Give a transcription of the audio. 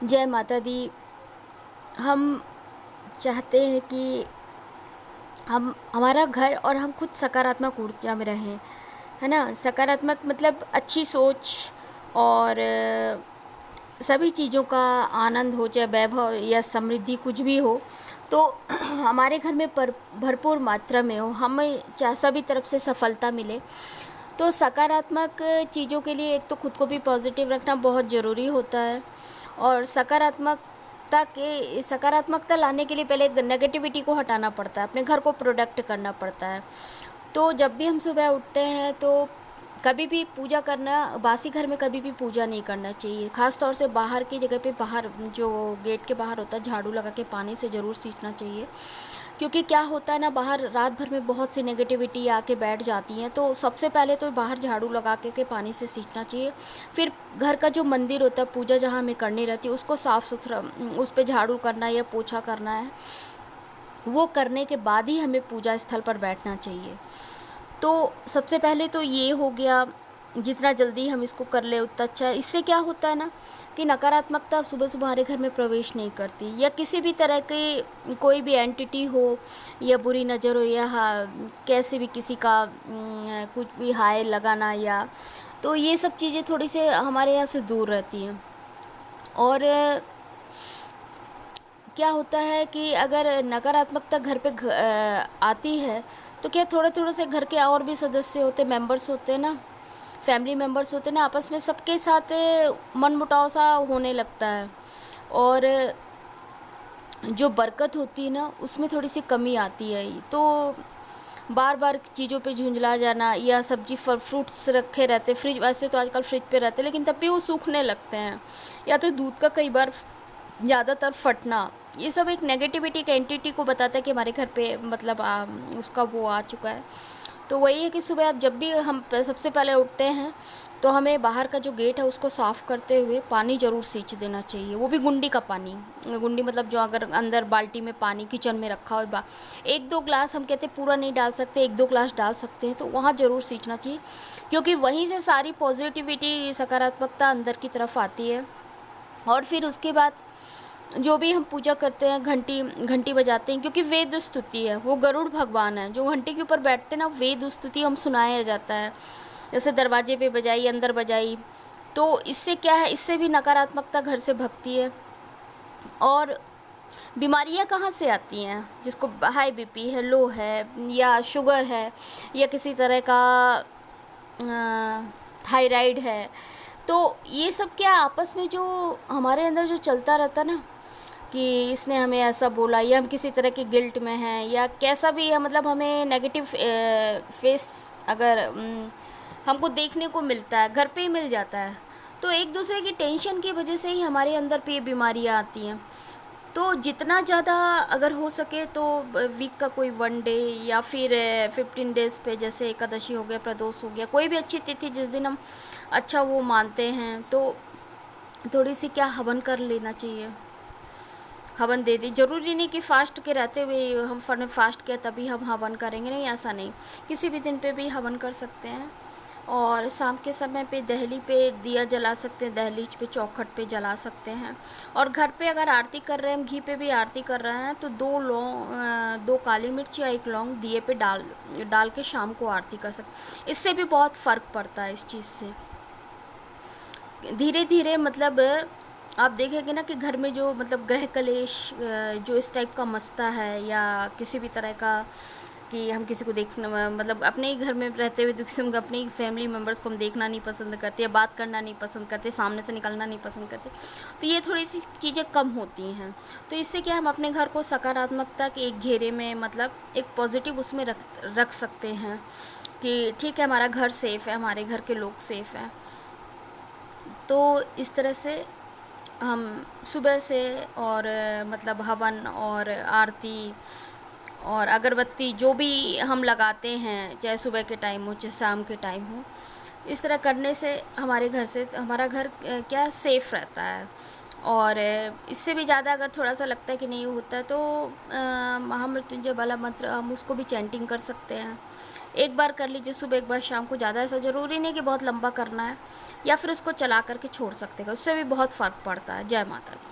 जय माता दी। हम चाहते हैं कि हम हमारा घर और हम खुद सकारात्मक ऊर्जा में रहें, है ना? सकारात्मक मतलब अच्छी सोच और सभी चीज़ों का आनंद हो, चाहे वैभव या समृद्धि कुछ भी हो, तो हमारे घर में भरपूर मात्रा में हो, हमें चाहे सभी तरफ से सफलता मिले। तो सकारात्मक चीज़ों के लिए एक तो खुद को भी पॉजिटिव रखना बहुत ज़रूरी होता है, और सकारात्मकता लाने के लिए पहले नेगेटिविटी को हटाना पड़ता है, अपने घर को प्रोडक्ट करना पड़ता है। तो जब भी हम सुबह उठते हैं तो कभी भी पूजा करना, बासी घर में कभी भी पूजा नहीं करना चाहिए। ख़ास तौर से बाहर की जगह पे, बाहर जो गेट के बाहर होता है, झाड़ू लगा के पानी से ज़रूर सींचना चाहिए। क्योंकि क्या होता है ना, बाहर रात भर में बहुत सी नेगेटिविटी आके बैठ जाती हैं, तो सबसे पहले तो बाहर झाड़ू लगा के पानी से सींचना चाहिए। फिर घर का जो मंदिर होता है, पूजा जहाँ हमें करनी रहती है, उसको साफ़ सुथरा, उस पर झाड़ू करना या पोछा करना है, वो करने के बाद ही हमें पूजा स्थल पर बैठना चाहिए। तो सबसे पहले तो ये हो गया, जितना जल्दी हम इसको कर ले उतना अच्छा है। इससे क्या होता है ना कि नकारात्मकता सुबह सुबह हमारे घर में प्रवेश नहीं करती, या किसी भी तरह की कोई भी एंटिटी हो, या बुरी नज़र हो, या कैसे भी किसी का कुछ भी हाय लगाना, या तो ये सब चीज़ें थोड़ी से हमारे यहाँ से दूर रहती हैं। और क्या होता है कि अगर नकारात्मकता घर पे आती है, तो क्या थोड़े थोड़े से घर के और भी सदस्य होते, मेंबर्स होते हैं ना, फैमिली मेंबर्स होते हैं ना, आपस में सबके साथ मनमुटाव सा होने लगता है, और जो बरकत होती है ना, उसमें थोड़ी सी कमी आती है। तो बार बार चीज़ों पे झुंझला जाना, या सब्जी फ्रूट्स रखे रहते फ्रिज, वैसे तो आजकल फ्रिज पे रहते, लेकिन तब भी वो सूखने लगते हैं, या तो दूध का कई बार ज़्यादातर फटना, ये सब एक नेगेटिविटी का एंटिटी को बताता है कि हमारे घर पे मतलब उसका वो आ चुका है। तो वही है कि सुबह आप जब भी हम सबसे पहले उठते हैं, तो हमें बाहर का जो गेट है उसको साफ़ करते हुए पानी ज़रूर सींच देना चाहिए, वो भी गुंडी का पानी। गुंडी मतलब जो अगर अंदर बाल्टी में पानी किचन में रखा हो, 1-2 ग्लास, हम कहते हैं पूरा नहीं डाल सकते, 1-2 ग्लास डाल सकते हैं, तो वहाँ ज़रूर सींचना चाहिए, क्योंकि वहीं से सारी पॉजिटिविटी, सकारात्मकता अंदर की तरफ आती है। और फिर उसके बाद जो भी हम पूजा करते हैं, घंटी घंटी बजाते हैं, क्योंकि वेद स्तुति है, वो गरुड़ भगवान है जो घंटी के ऊपर बैठते हैं ना, वेद स्तुति हम सुनाया जाता है। जैसे दरवाजे पे बजाई, अंदर बजाई, तो इससे क्या है, इससे भी नकारात्मकता घर से भगती है। और बीमारियां कहाँ से आती हैं, जिसको हाई बीपी है, लो है, या शुगर है, या किसी तरह का थायराइड है, तो ये सब क्या आपस में जो हमारे अंदर जो चलता रहता ना, कि इसने हमें ऐसा बोला, या हम किसी तरह के गिल्ट में हैं, या कैसा भी है, मतलब हमें नेगेटिव फेस अगर हमको देखने को मिलता है, घर पे ही मिल जाता है, तो एक दूसरे की टेंशन की वजह से ही हमारे अंदर पे ये बीमारियाँ आती हैं। तो जितना ज़्यादा अगर हो सके तो वीक का कोई 1 डे, या फिर 15 डेज़ पे, जैसे एकादशी हो गया, प्रदोष हो गया, कोई भी अच्छी तिथि जिस दिन हम अच्छा वो मानते हैं, तो थोड़ी सी क्या हवन कर लेना चाहिए, हवन दे दी। ज़रूरी नहीं कि फ़ास्ट के रहते हुए हम फ़ास्ट किया तभी हम हवन करेंगे, नहीं, ऐसा नहीं, किसी भी दिन पे भी हवन कर सकते हैं। और शाम के समय पे दहली पे दिया जला सकते हैं, दहलीज पे, चौखट पे जला सकते हैं। और घर पे अगर आरती कर रहे हैं, हम घी पे भी आरती कर रहे हैं, तो 2 काली मिर्च या 1 लौंग दिए पे डाल के शाम को आरती कर सकते, इससे भी बहुत फ़र्क पड़ता है इस चीज़ से। धीरे धीरे मतलब आप देखेंगे ना कि घर में जो मतलब ग्रह कलेश जो इस टाइप का मचता है, या किसी भी तरह का कि हम किसी को देखना, मतलब अपने ही घर में रहते हुए किसी को, अपने ही फैमिली मेम्बर्स को हम देखना नहीं पसंद करते, या बात करना नहीं पसंद करते, सामने से निकलना नहीं पसंद करते, तो ये थोड़ी सी चीज़ें कम होती हैं। तो इससे क्या, हम अपने घर को सकारात्मकता के एक घेरे में, मतलब एक पॉजिटिव उसमें रख सकते हैं, कि ठीक है, हमारा घर सेफ़ है, हमारे घर के लोग सेफ़ हैं। तो इस तरह से हम सुबह से, और मतलब हवन और आरती और अगरबत्ती जो भी हम लगाते हैं, चाहे सुबह के टाइम हो चाहे शाम के टाइम हो, इस तरह करने से हमारे घर से, हमारा घर क्या सेफ़ रहता है। और इससे भी ज़्यादा अगर थोड़ा सा लगता है कि नहीं होता है, तो महामृत्युंजय वाला मंत्र हम उसको भी चैंटिंग कर सकते हैं। एक बार कर लीजिए सुबह, एक बार शाम को, ज़्यादा ऐसा ज़रूरी नहीं कि बहुत लंबा करना है, या फिर उसको चला करके छोड़ सकते हैं, उससे भी बहुत फ़र्क पड़ता है। जय माता दी।